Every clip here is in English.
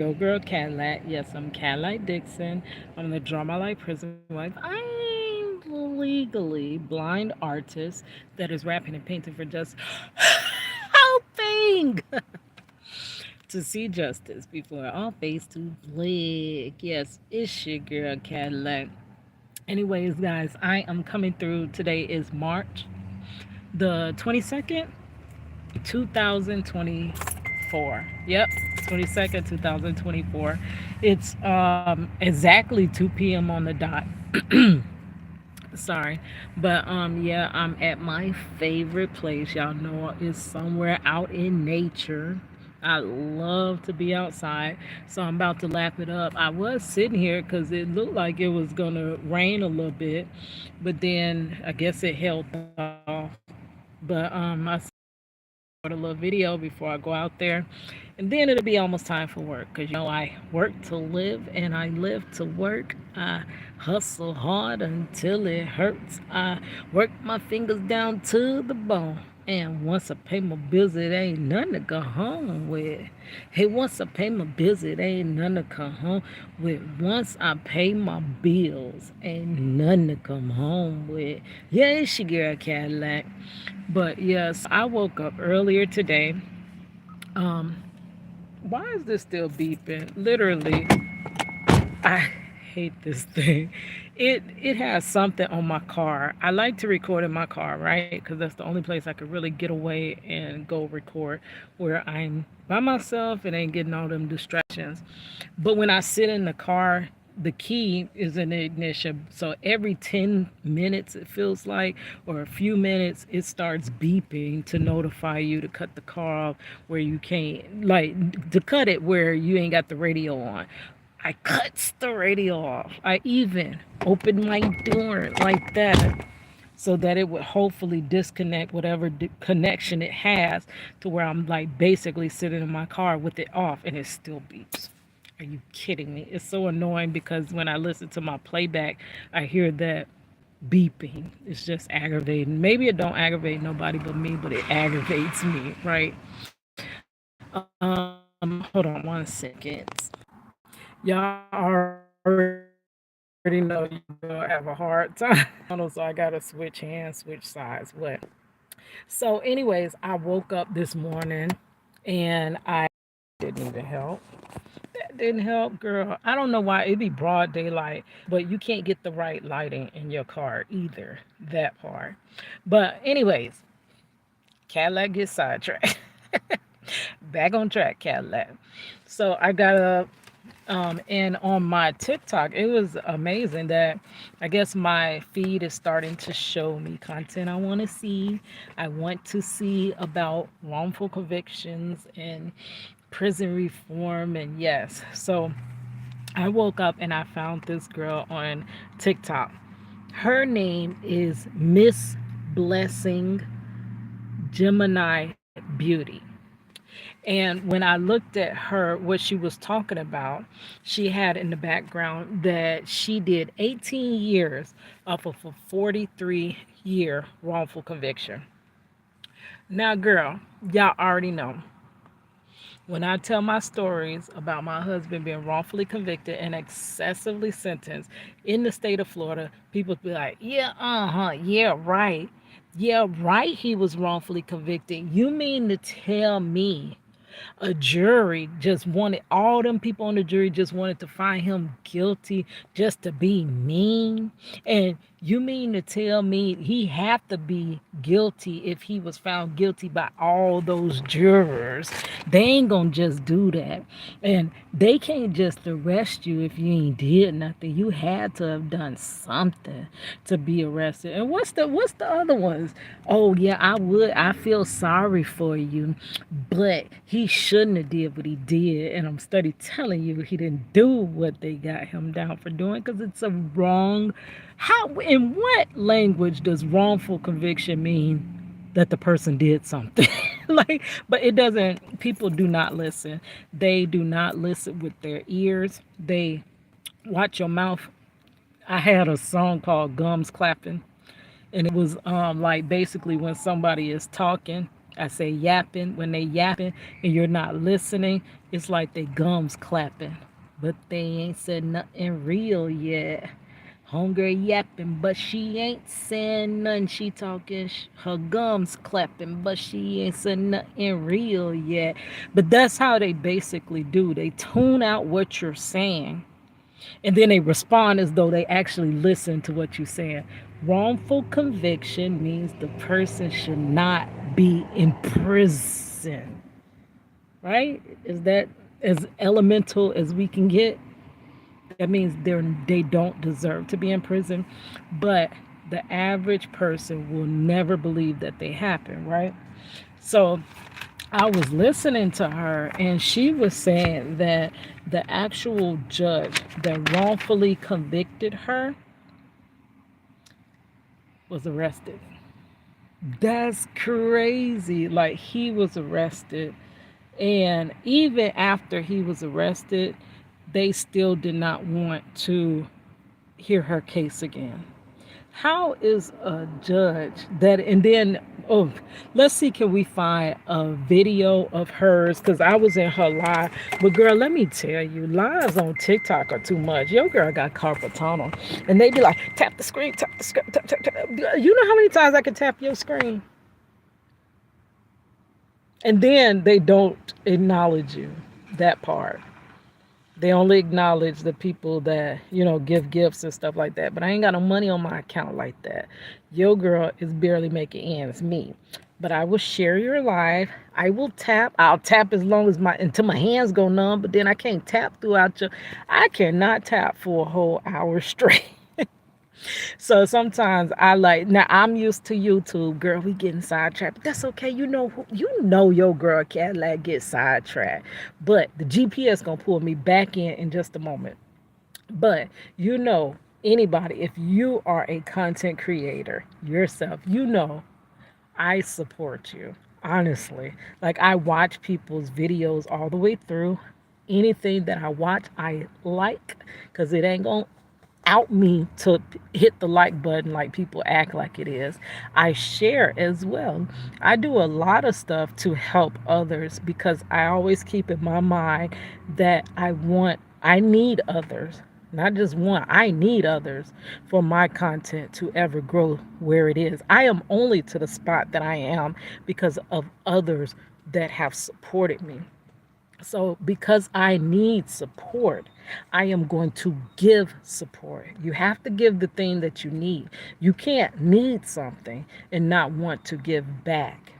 Your girl Cadillac. Yes, I'm Cadillac Dixon. I'm the Draw My Life Prison Wife. I'm legally blind artist that is rapping and painting for just hoping to see justice before all face to black. Yes, it's your girl Cadillac. Anyways, guys, I am coming through. Today is March the 22nd, 2024. Yep, 22nd, 2024. It's exactly 2 p.m. on the dot. Sorry. But yeah, I'm at my favorite place. Y'all know it's somewhere out in nature. I love to be outside, so I'm about to lap it up. I was sitting here because it looked like it was gonna rain a little bit, but then I guess it held off. But I a little video before I go out there. And then it'll be almost time for work because I work to live and I live to work. I hustle hard until it hurts. I work my fingers down to the bone. And once I pay my bills, it ain't nothing to go home with. Hey, once I pay my bills, it ain't nothing to come home with. Once I pay my bills, ain't nothing to come home with. Yeah, it's your girl Cadillac. But yes, I woke up earlier today. Um, why is this still beeping? Literally, I hate this thing. It has something on my car. I like to record in my car, right? Because that's the only place I could really get away and go record where I'm by myself and ain't getting all them distractions. But when I sit in the car, the key is in the ignition. So every 10 minutes, it feels like, or a few minutes, it starts beeping to notify you to cut the car off where you can't, like, to cut it where you ain't got the radio on. I cuts the radio off. I even opened my door like that so that it would hopefully disconnect whatever connection it has to where I'm like basically sitting in my car with it off and it still beeps. Are you kidding me? It's so annoying because when I listen to my playback, I hear that beeping. It's just aggravating. Maybe it don't aggravate nobody but me, but it aggravates me, right? Hold on 1 second. Y'all already know you will have a hard time. So I gotta switch hands, switch sides. What? So, anyways, I woke up this morning and I didn't even help. That didn't help, girl. I don't know why it'd be broad daylight, but you can't get the right lighting in your car either. That part. But anyways, Cadillac gets sidetracked. Back on track, Cadillac. So I got up, and on my TikTok, it was amazing that I guess my feed is starting to show me content I want to see. I want to see about wrongful convictions and prison reform, and yes. So I woke up and I found this girl on TikTok. Her name is Miss Blessing Gemini Beauty. And when I looked at her, what she was talking about, she had in the background that she did 18 years off of a 43-year wrongful conviction. Now, girl, y'all already know. When I tell my stories about my husband being wrongfully convicted and excessively sentenced in the state of Florida, people be like, yeah, yeah, right. Yeah, right, he was wrongfully convicted. You mean to tell me a jury just wanted all them people on the jury just wanted to find him guilty just to be mean? And you mean to tell me he had to be guilty if he was found guilty by all those jurors? They ain't gonna just do that. And they can't just arrest you if you ain't did nothing. You had to have done something to be arrested. And what's the other ones? Oh yeah, I feel sorry for you, but he shouldn't have did what he did. And I'm steady telling you he didn't do what they got him down for doing because it's a wrong. How, in what language does wrongful conviction mean that the person did something? Like, but it doesn't. People do not listen. They do not listen with their ears. They watch your mouth. I had a song called Gums Clapping, and it was like basically when somebody is talking I say yapping. When they yapping and you're not listening, it's like they gums clapping, but they ain't said nothing real yet. Homegirl yapping, but she ain't saying nothing. She talking, her gums clapping, but she ain't said nothing real yet. But that's how they basically do. They tune out what you're saying, and then they respond as though they actually listen to what you're saying. Wrongful conviction means the person should not be in prison, right? Is that as elemental as we can get? That means they don't deserve to be in prison, but the average person will never believe that they happen, right? So I was listening to her, and she was saying that the actual judge that wrongfully convicted her was arrested. That's crazy. Like, he was arrested, and even after he was arrested, they still did not want to hear her case again. How is a judge that, and then, oh, let's see, can we find a video of hers? Because I was in her live. But girl, let me tell you, lives on TikTok are too much. Your girl got carpal tunnel. And they be like, tap the screen, tap the screen, tap, tap, tap. You know how many times I can tap your screen? And then they don't acknowledge you, that part. They only acknowledge the people that, give gifts and stuff like that. But I ain't got no money on my account like that. Your girl is barely making ends meet. But I will share your live. I will tap. I'll tap as long as until my hands go numb. But then I can't tap throughout your. I cannot tap for a whole hour straight. So sometimes I like, now I'm used to YouTube, girl. We getting sidetracked, but that's okay. You know your girl Cadillac get sidetracked, but the GPS gonna pull me back in just a moment. But anybody, if you are a content creator yourself, I support you, honestly. Like, I watch people's videos all the way through. Anything that I watch, I like, because it ain't gonna out me to hit the like button like people act like it is. I share as well. I do a lot of stuff to help others because I always keep in my mind that I need others. Not just one, I need others for my content to ever grow where it is. I am only to the spot that I am because of others that have supported me. So, because I need support, I am going to give support. You have to give the thing that you need. You can't need something and not want to give back,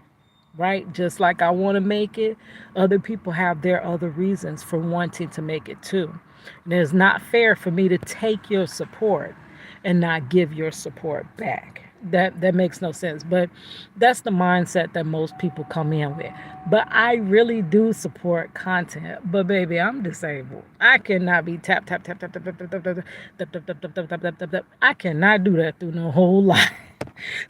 right? Just like I want to make it, other people have their other reasons for wanting to make it too. And it's not fair for me to take your support and not give your support back. That makes no sense. But that's the mindset that most people come in with. But I really do support content. But baby, I'm disabled. I cannot be tap tap tap tap tap tap tap tap tap tap tap tap tap tap tap tap tap. I cannot do that through no whole life.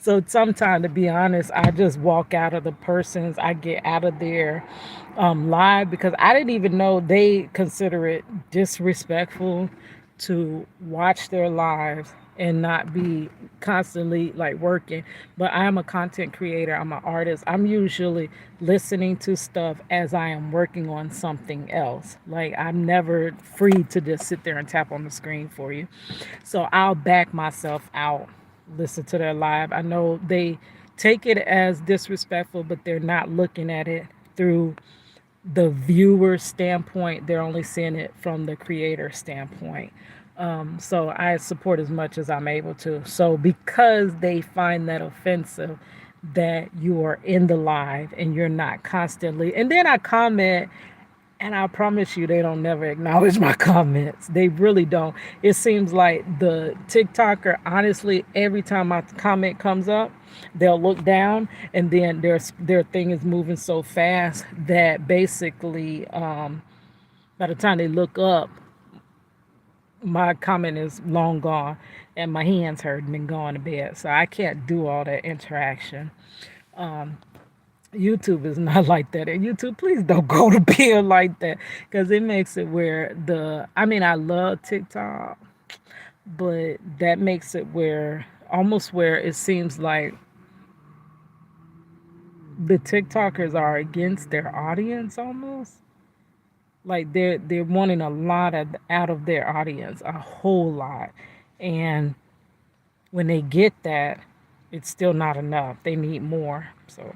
So sometimes, to be honest, I just walk out of the persons. I get out of their live because I didn't even know they consider it disrespectful to watch their lives and not be constantly like working. But I am a content creator, I'm an artist. I'm usually listening to stuff as I am working on something else. Like, I'm never free to just sit there and tap on the screen for you. So I'll back myself out, listen to their live. I know they take it as disrespectful, but they're not looking at it through the viewer standpoint. They're only seeing it from the creator standpoint. So I support as much as I'm able to. So because they find that offensive that you are in the live and you're not constantly, and then I comment, and I promise you, they don't never acknowledge my comments. They really don't. It seems like the TikToker, honestly, every time my comment comes up, they'll look down, and then their thing is moving so fast that basically, by the time they look up, my comment is long gone, and my hands hurting and going to bed. So I can't do all that interaction. YouTube is not like that. And YouTube, please don't go to bed like that, because it makes it where I love TikTok, but that makes it where almost where it seems like the TikTokers are against their audience almost. Like they're wanting a lot out of their audience, a whole lot. And when they get that, it's still not enough. They need more. So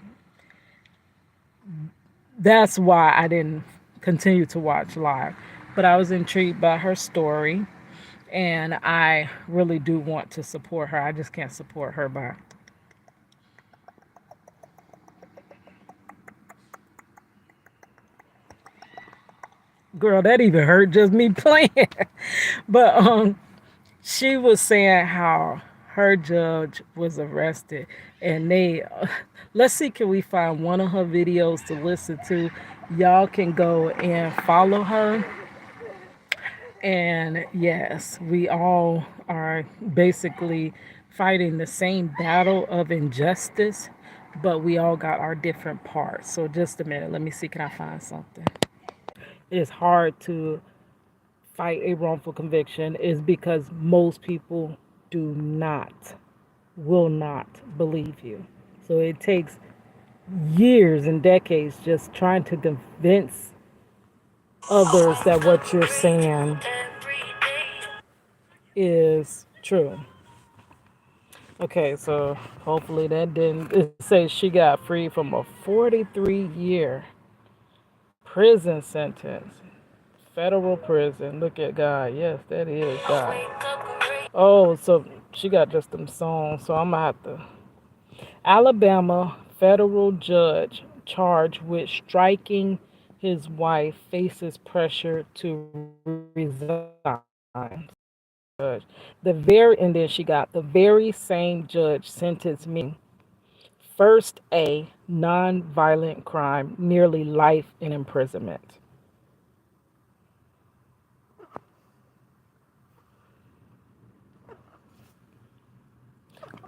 that's why I didn't continue to watch live. But I was intrigued by her story, and I really do want to support her. I just can't support her by. Girl, that even hurt just me playing. But she was saying how her judge was arrested, and let's see, can we find one of her videos to listen to? Y'all can go and follow her. And yes, we all are basically fighting the same battle of injustice, but we all got our different parts. So just a minute, let me see, can I find something? It's hard to fight a wrongful conviction is because most people do not, will not believe you. So it takes years and decades just trying to convince others that what you're saying is true. Okay, so hopefully that didn't. It says she got free from a 43-year prison sentence. Federal prison. Look at God. Yes, that is God. Oh, so she got just them songs. So I'm gonna have to. Alabama federal judge charged with striking his wife faces pressure to resign. Judge. And then she got the very same judge sentenced me first a non-violent crime, nearly life in imprisonment.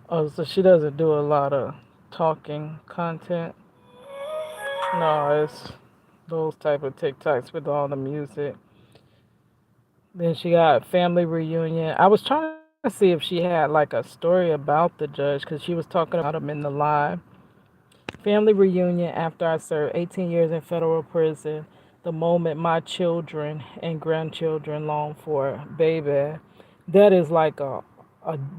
Oh, so she doesn't do a lot of talking content. No, it's those type of TikToks with all the music. Then she got family reunion. I was trying to see if she had like a story about the judge because she was talking about him in the live. Family reunion after I served 18 years in federal prison. The moment my children and grandchildren long for, baby. That is like a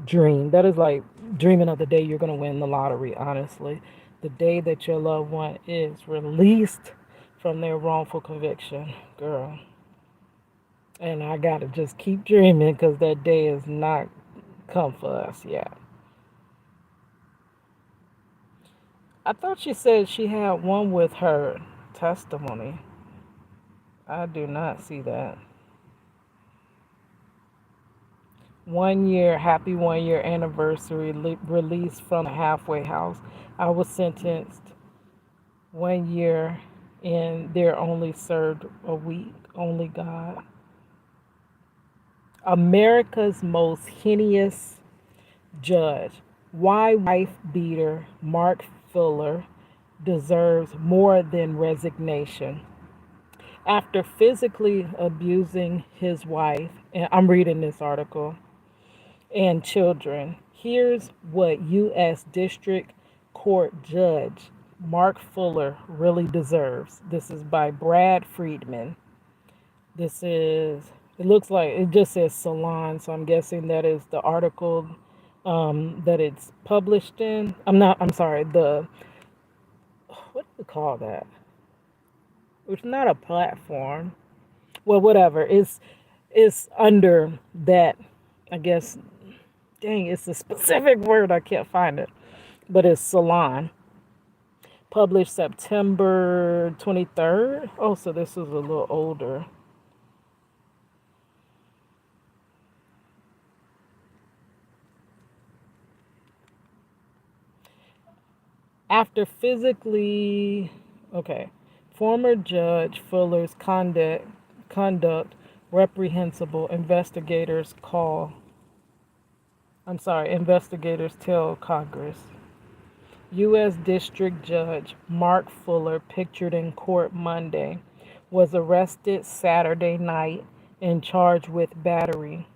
dream. That is like dreaming of the day you're going to win the lottery, honestly. The day that your loved one is released from their wrongful conviction, girl. And I got to just keep dreaming because that day is not come for us yet. I thought she said she had one with her testimony. I do not see that. 1 year, happy 1 year anniversary, release from the halfway house. I was sentenced 1 year and there only served a week. Only God. America's most heinous judge. Why wife beater Mark Fuller deserves more than resignation. After physically abusing his wife, and I'm reading this article, and children, here's what U.S. District Court Judge Mark Fuller really deserves. This is by Brad Friedman. This is, it looks like it just says Salon, so I'm guessing that is the article that it's published in. I'm sorry, what do you call that? It's not a platform. Well, whatever. It's under that, I guess. Dang, it's a specific word. I can't find it. But it's Salon. Published September 23rd. Oh, so this is a little older. After physically, okay, former Judge Fuller's conduct reprehensible, investigators tell Congress. U.S. District Judge Mark Fuller, pictured in court Monday, was arrested Saturday night and charged with battery.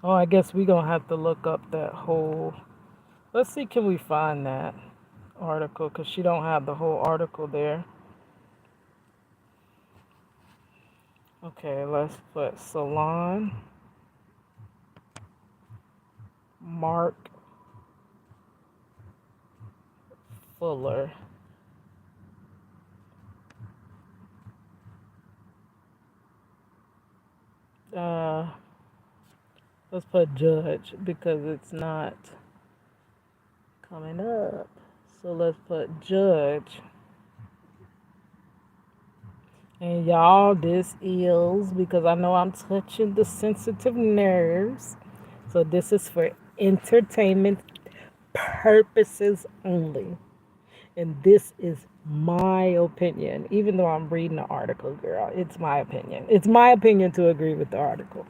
Oh, I guess we're going to have to look up that whole Let's see, can we find that article? Because she don't have the whole article there. Okay, let's put Salon Mark Fuller. Uh, let's put Judge because it's not coming up. So let's put Judge. And y'all, this is because I know I'm touching the sensitive nerves. So this is for entertainment purposes only. And this is my opinion. Even though I'm reading the article, girl, it's my opinion. It's my opinion to agree with the article.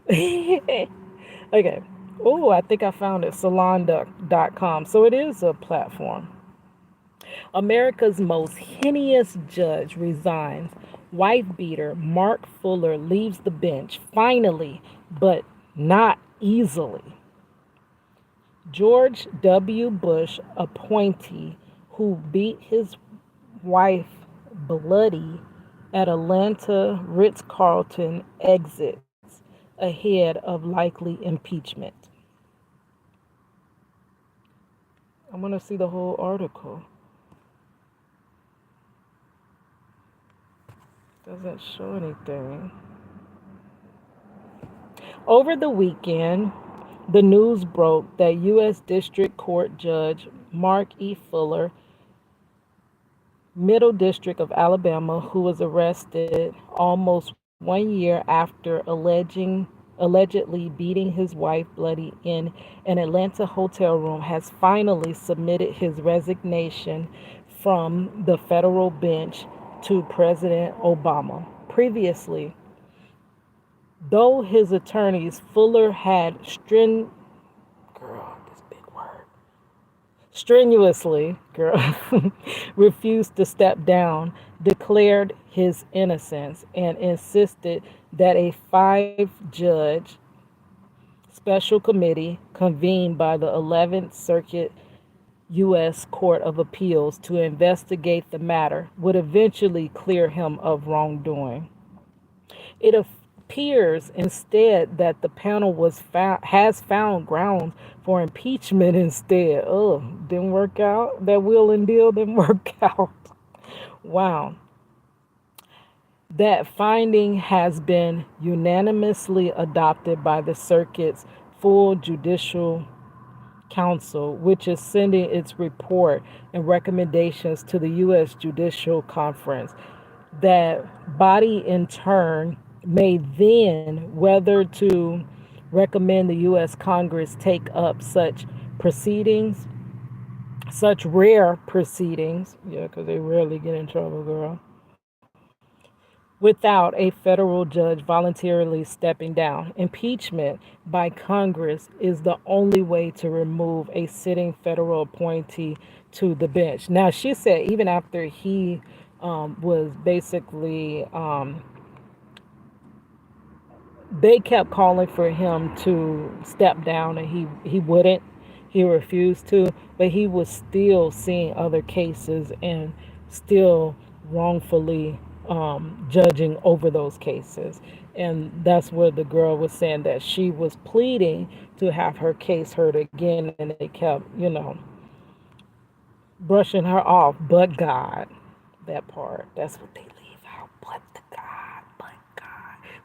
Okay. Oh, I think I found it. Salon.com. So it is a platform. America's most heinous judge resigns. Wife beater Mark Fuller leaves the bench finally, but not easily. George W. Bush appointee who beat his wife bloody at Atlanta Ritz-Carlton exits ahead of likely impeachment. I want to see the whole article. Doesn't show anything. Over the weekend, the news broke that U.S. District Court Judge Mark E. Fuller, Middle District of Alabama, who was arrested almost 1 year after allegedly beating his wife bloody in an Atlanta hotel room, has finally submitted his resignation from the federal bench to President Obama. Previously, though his attorneys Fuller had girl, this big word strenuously, girl, refused to step down, declared his innocence, and insisted that a 5-judge special committee convened by the 11th Circuit U.S. Court of Appeals to investigate the matter would eventually clear him of wrongdoing. It appears instead that the panel has found grounds for impeachment instead. Oh, didn't work out. That will and deal didn't work out. Wow. That finding has been unanimously adopted by the circuit's full judicial council, which is sending its report and recommendations to the U.S. Judicial Conference. That body in turn may then whether to recommend the U.S. Congress take up such rare proceedings, yeah, because they rarely get in trouble, girl, without a federal judge voluntarily stepping down. Impeachment by Congress is the only way to remove a sitting federal appointee to the bench. Now, she said even after he was basically they kept calling for him to step down and he wouldn't. He refused to, but he was still seeing other cases and still wrongfully judging over those cases. And that's where the girl was saying that she was pleading to have her case heard again, and they kept, brushing her off. But God, that part, that's what they leave out. But God.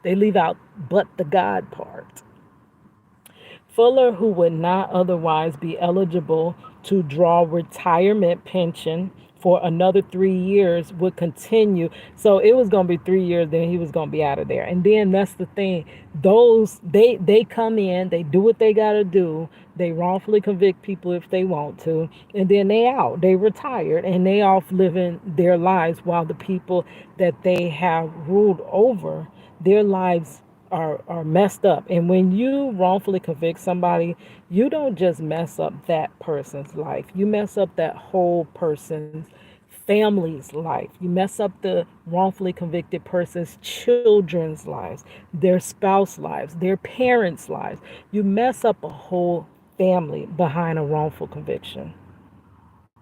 They leave out but the God part. Fuller, who would not otherwise be eligible to draw retirement pension for another 3 years, would continue. So it was going to be 3 years, then he was going to be out of there. And then that's the thing. Those, they come in, they do what they got to do. They wrongfully convict people if they want to. And then they out. They retired and they off living their lives while the people that they have ruled over, their lives are messed up. And when you wrongfully convict somebody, you don't just mess up that person's life. You mess up that whole person's family's life. You mess up the wrongfully convicted person's children's lives, their spouse lives, their parents' lives. You mess up a whole family behind a wrongful conviction.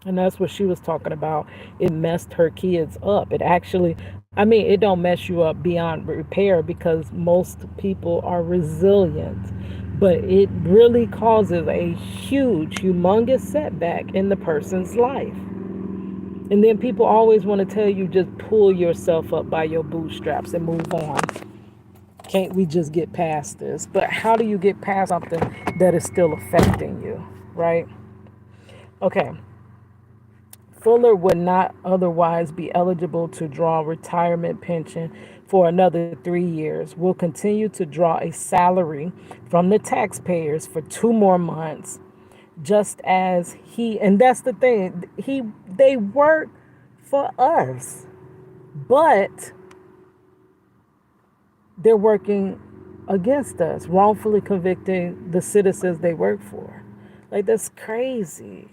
And that's what she was talking about. It messed her kids up. It actually, I mean, it don't mess you up beyond repair because most people are resilient. But it really causes a huge, humongous setback in the person's life. And then people always want to tell you just pull yourself up by your bootstraps and move on. Can't we just get past this? But how do you get past something that is still affecting you, right? Okay. Fuller would not otherwise be eligible to draw retirement pension for another 3 years. Will continue to draw a salary from the taxpayers for 2 more months, just as he, and that's the thing, they work for us, but they're working against us, wrongfully convicting the citizens they work for. Like, that's crazy.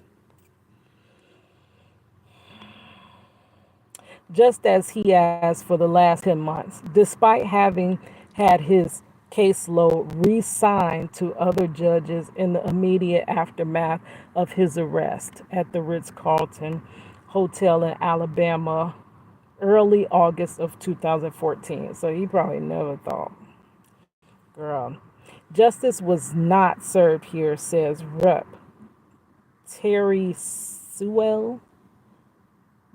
Just as he has for the last 10 months, despite having had his caseload re-signed to other judges in the immediate aftermath of his arrest at the Ritz-Carlton Hotel in Alabama early August of 2014. So he probably never thought, girl. Justice was not served here, says Rep. Terry Sewell,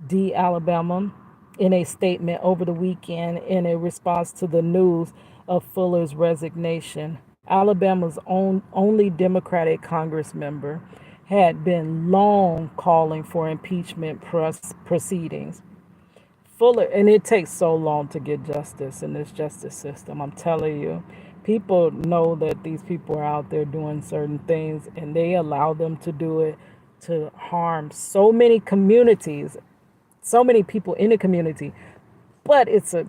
D. Alabama, in a statement over the weekend in a response to the news of Fuller's resignation. Alabama's only Democratic Congress member had been long calling for impeachment proceedings. Fuller, and it takes so long to get justice in this justice system. I'm telling you, people know that these people are out there doing certain things and they allow them to do it to harm so many communities, so many people in the community, but it's a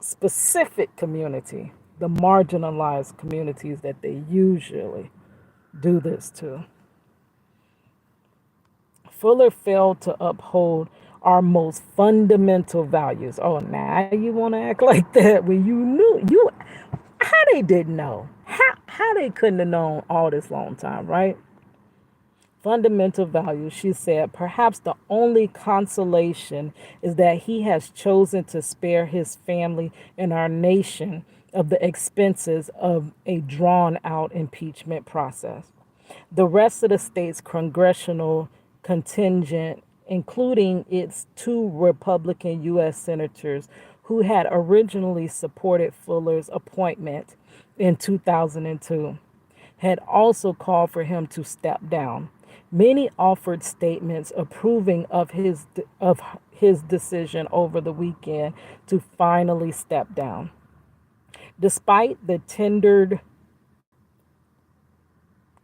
specific community, the marginalized communities that they usually do this to. Fuller failed to uphold our most fundamental values. Oh, now you want to act like that when you knew you how they didn't know. How they couldn't have known all this long time, right? Fundamental values, she said, perhaps the only consolation is that he has chosen to spare his family and our nation of the expenses of a drawn out impeachment process. The rest of the state's congressional contingent, including its two Republican U.S. senators who had originally supported Fuller's appointment in 2002, had also called for him to step down. Many offered statements approving of his decision over the weekend to finally step down. Despite the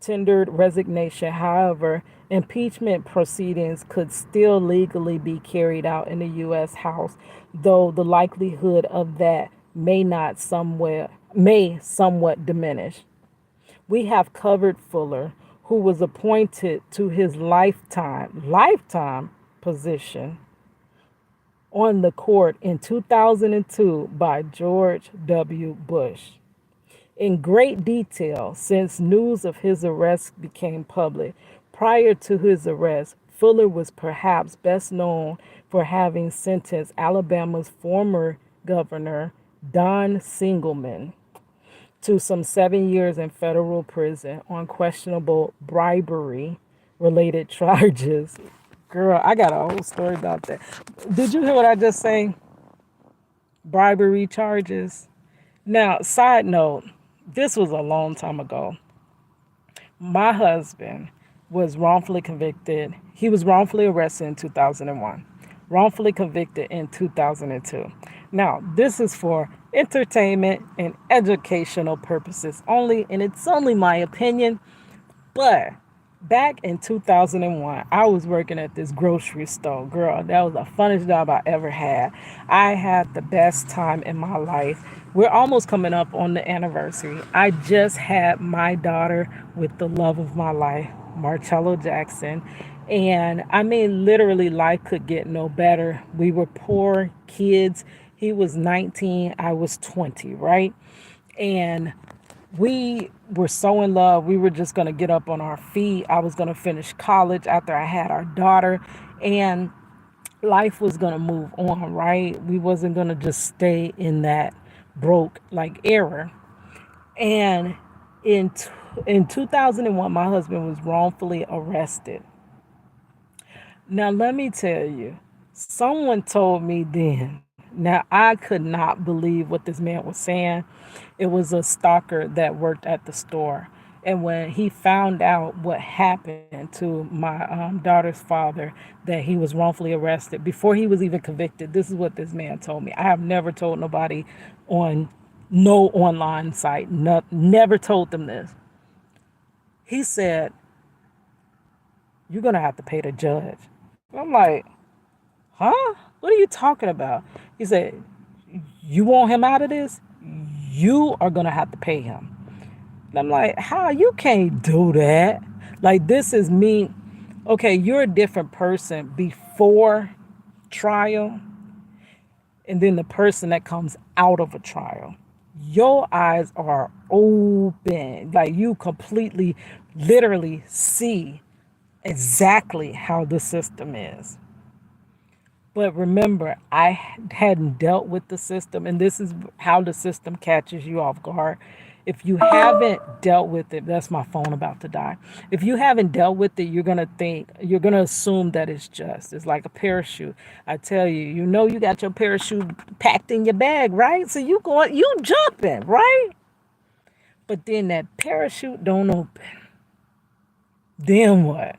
tendered resignation, however, impeachment proceedings could still legally be carried out in the U.S. House, though the likelihood of that may somewhat diminish. We have covered Fuller, who was appointed to his lifetime position on the court in 2002 by George W. Bush in great detail since news of his arrest became public. Prior to his arrest, Fuller was perhaps best known for having sentenced Alabama's former governor, Don Singleton, to some 7 years in federal prison on questionable bribery related charges. Girl, I got a whole story about that. Did you hear what I just say? Bribery charges. Now, side note, this was a long time ago. My husband was wrongfully convicted. He was wrongfully arrested in 2001, wrongfully convicted in 2002. Now, this is for entertainment and educational purposes only, and it's only my opinion, but back in 2001, I was working at this grocery store. Girl, that was the funnest job I ever had. I had the best time in my life. We're almost coming up on the anniversary. I just had my daughter with the love of my life, Marcello Jackson. And I mean, literally, life could get no better. We were poor kids. He was 19, I was 20, right? And We were so in love. We were just going to get up on our feet. I was going to finish college after I had our daughter, and life was going to move on, right? We wasn't going to just stay in that broke like era. And in in 2001, my husband was wrongfully arrested. Now, let me tell you, someone told me then. Now, I could not believe what this man was saying. It was a stalker that worked at the store. And when he found out what happened to my daughter's father, that he was wrongfully arrested before he was even convicted, this is what this man told me. I have never told nobody on no online site, never told them this. He said, "You're going to have to pay the judge." I'm like, huh? What are you talking about? He said, "You want him out of this? You are going to have to pay him." And I'm like, how? You can't do that. Like, this is me. Okay, you're a different person before trial and then the person that comes out of a trial. Your eyes are open. Like, you completely, literally see exactly how the system is. But remember, I hadn't dealt with the system, and this is how the system catches you off guard. If you haven't dealt with it, that's my phone about to die. If you haven't dealt with it, you're gonna assume that it's just. It's like a parachute. I tell you, you got your parachute packed in your bag, right? So you jumping, right? But then that parachute don't open. Then what?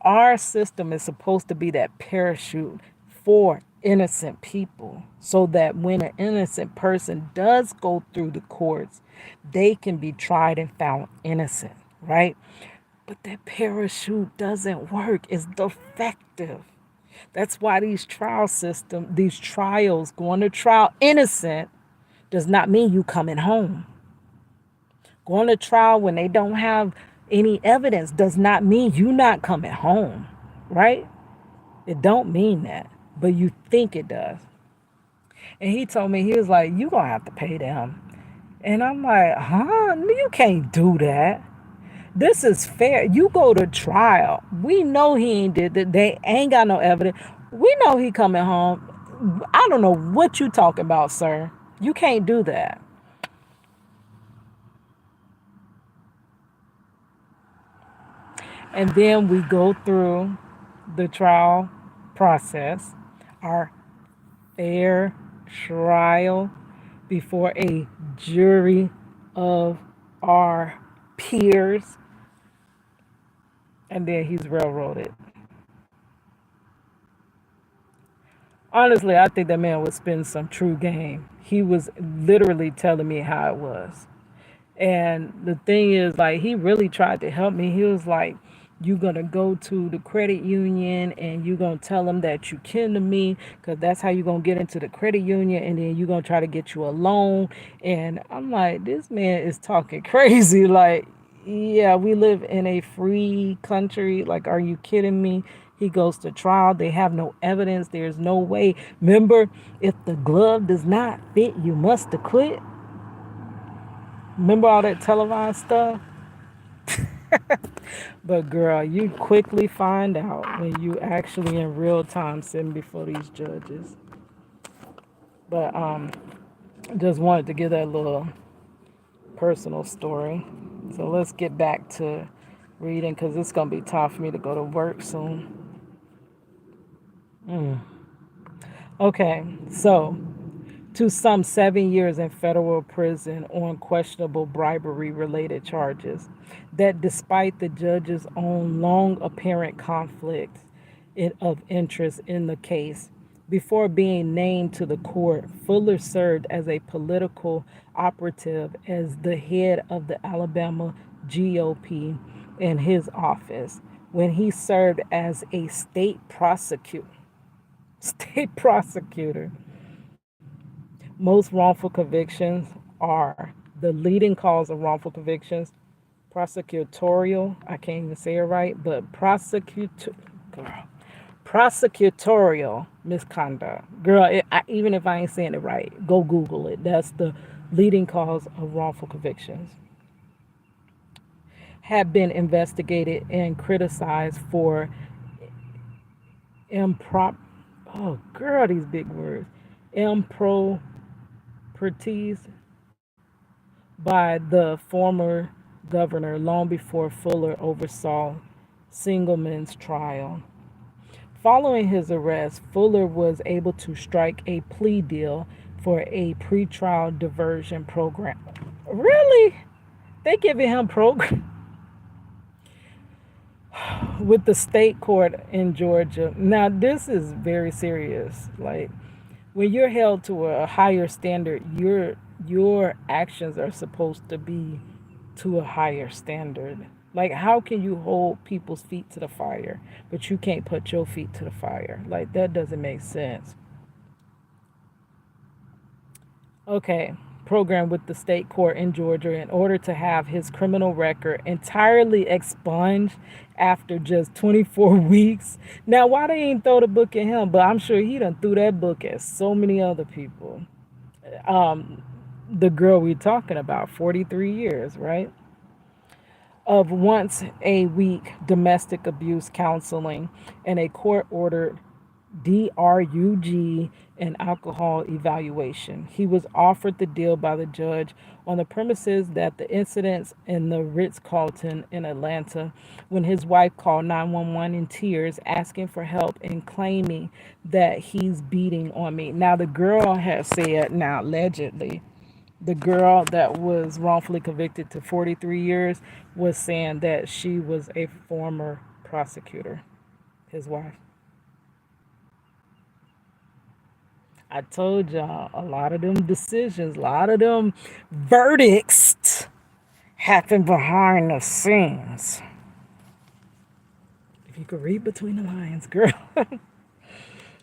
Our system is supposed to be that parachute for innocent people so that when an innocent person does go through the courts, they can be tried and found innocent, right? But that parachute doesn't work. It's defective. That's why these trials, going to trial innocent does not mean you coming home. Going to trial when they don't have any evidence does not mean you not coming home, right? It don't mean that, but you think it does. And he told me, he was like, "You gonna have to pay them." And I'm like, huh? You can't do that. This is fair. You go to trial. We know he ain't did that. They ain't got no evidence. We know he coming home. I don't know what you talking about, sir. You can't do that. And then we go through the trial process, our fair trial before a jury of our peers, and then he's railroaded. Honestly, I think that man was spitting some true game. He was literally telling me how it was. And the thing is, like, he really tried to help me. He was like, "You gonna go to the credit union and you gonna tell them that you kin to me, because that's how you gonna get into the credit union, and then you gonna try to get you a loan." And I'm like, this man is talking crazy. Like, yeah, we live in a free country. Like, are you kidding me? He goes to trial. They have no evidence. There's no way. Remember, if the glove does not fit, you must acquit. Remember all that televised stuff? But girl, you quickly find out when you actually in real time sitting before these judges. But just wanted to give that little personal story. So let's get back to reading because it's gonna be time for me to go to work soon. Okay, so to some 7 years in federal prison on questionable bribery related charges. That despite the judge's own long apparent conflict of interest in the case, before being named to the court, Fuller served as a political operative as the head of the Alabama GOP in his office when he served as a state prosecutor. Most wrongful convictions are the leading cause of wrongful convictions, prosecutorial, I can't even say it right, but prosecutorial misconduct. Girl, even if I ain't saying it right, go Google it. That's the leading cause of wrongful convictions, have been investigated and criticized for improp oh girl, these big words, improprieties by the former governor long before Fuller oversaw Singleman's trial. Following his arrest, Fuller was able to strike a plea deal for a pretrial diversion program. Really? They giving him program with the state court in Georgia. Now this is very serious. Like when you're held to a higher standard, your actions are supposed to be to a higher standard. Like how can you hold people's feet to the fire, but you can't put your feet to the fire? Like that doesn't make sense. Okay, program with the state court in Georgia in order to have his criminal record entirely expunged after just 24 weeks. Now, why they ain't throw the book at him? But I'm sure he done threw that book at so many other people. Um, the girl we talking about, 43 years, right? Of once a week domestic abuse counseling and a court ordered DRUG and alcohol evaluation. He was offered the deal by the judge on the premises that the incidents in the Ritz-Carlton in Atlanta when his wife called 911 in tears asking for help and claiming that he's beating on me. Now the girl has said, now allegedly, the girl that was wrongfully convicted to 43 years was saying that she was a former prosecutor, his wife. I told y'all a lot of them decisions, a lot of them verdicts happen behind the scenes. If you could read between the lines, girl.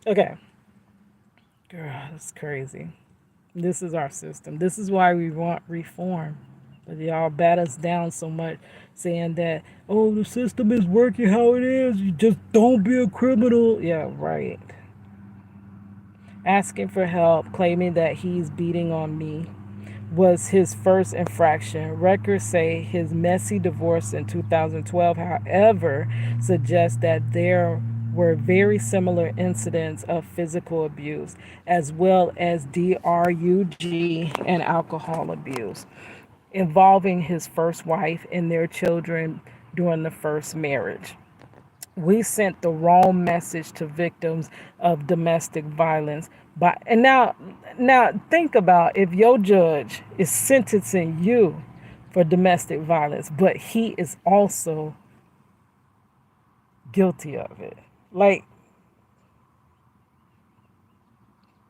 Okay. Girl, that's crazy. This is our system. This is why we want reform. But y'all bat us down so much saying that, oh, the system is working how it is. You just don't be a criminal. Yeah, right. Asking for help, claiming that he's beating on me was his first infraction. Records say his messy divorce in 2012, however, suggests that there were very similar incidents of physical abuse, as well as DRUG and alcohol abuse, involving his first wife and their children during the first marriage. We sent the wrong message to victims of domestic violence. But and now think about if your judge is sentencing you for domestic violence, but he is also guilty of it. Like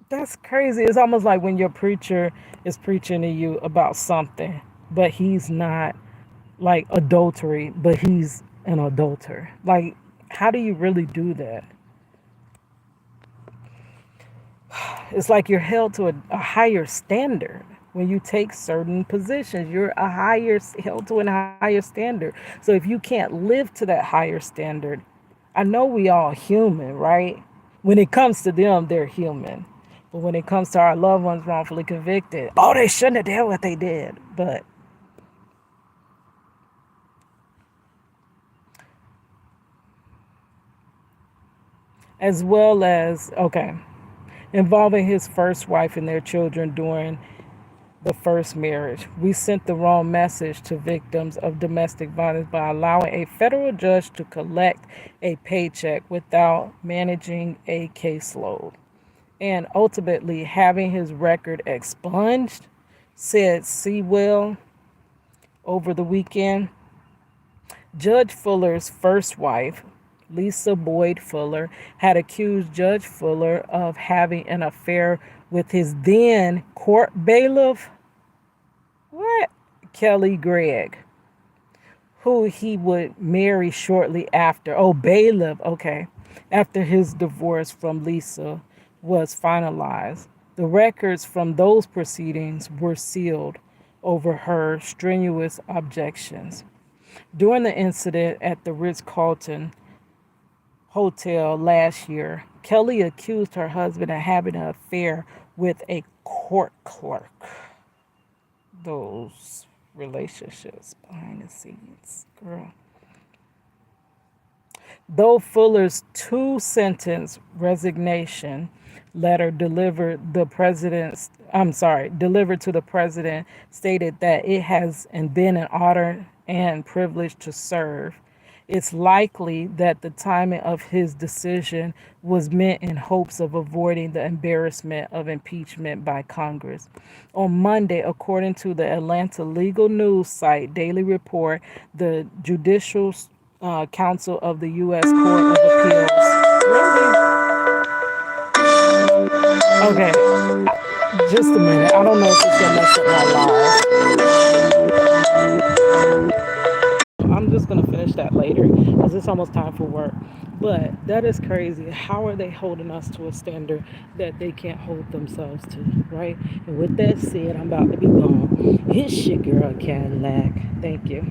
that's crazy. It's almost like when your preacher is preaching to you about something, but he's not, like adultery, but he's an adulterer. Like how do you really do that? It's like you're held to a higher standard when you take certain positions. You're held to a higher standard. So if you can't live to that higher standard, I know we all human, right? When it comes to them, they're human. But when it comes to our loved ones wrongfully convicted, oh, they shouldn't have did what they did. But as well as, okay, involving his first wife and their children during the first marriage. We sent the wrong message to victims of domestic violence by allowing a federal judge to collect a paycheck without managing a caseload and ultimately having his record expunged, said Sewell over the weekend. Judge Fuller's first wife, Lisa Boyd Fuller, had accused Judge Fuller of having an affair with his then court bailiff, what? Kelly Gregg, who he would marry shortly after. Oh, bailiff, okay. After his divorce from Lisa was finalized. The records from those proceedings were sealed over her strenuous objections. During the incident at the Ritz-Carlton Hotel last year, Kelly accused her husband of having an affair with a court clerk. those relationships behind the scenes, girl. Though Fuller's two-sentence resignation letter delivered to the president stated that it has and been an honor and privilege to serve. It's likely that the timing of his decision was meant in hopes of avoiding the embarrassment of impeachment by Congress. On Monday, according to the Atlanta legal news site Daily Report, the Judicial Council of the U.S. Court of Appeals. Really? Okay, just a minute. I don't know if it's gonna mess up my live. I'm just gonna finish that later because it's almost time for work. But that is crazy. How are they holding us to a standard that they can't hold themselves to, right? And with that said, I'm about to be gone. It's your girl Cadillac. Thank you.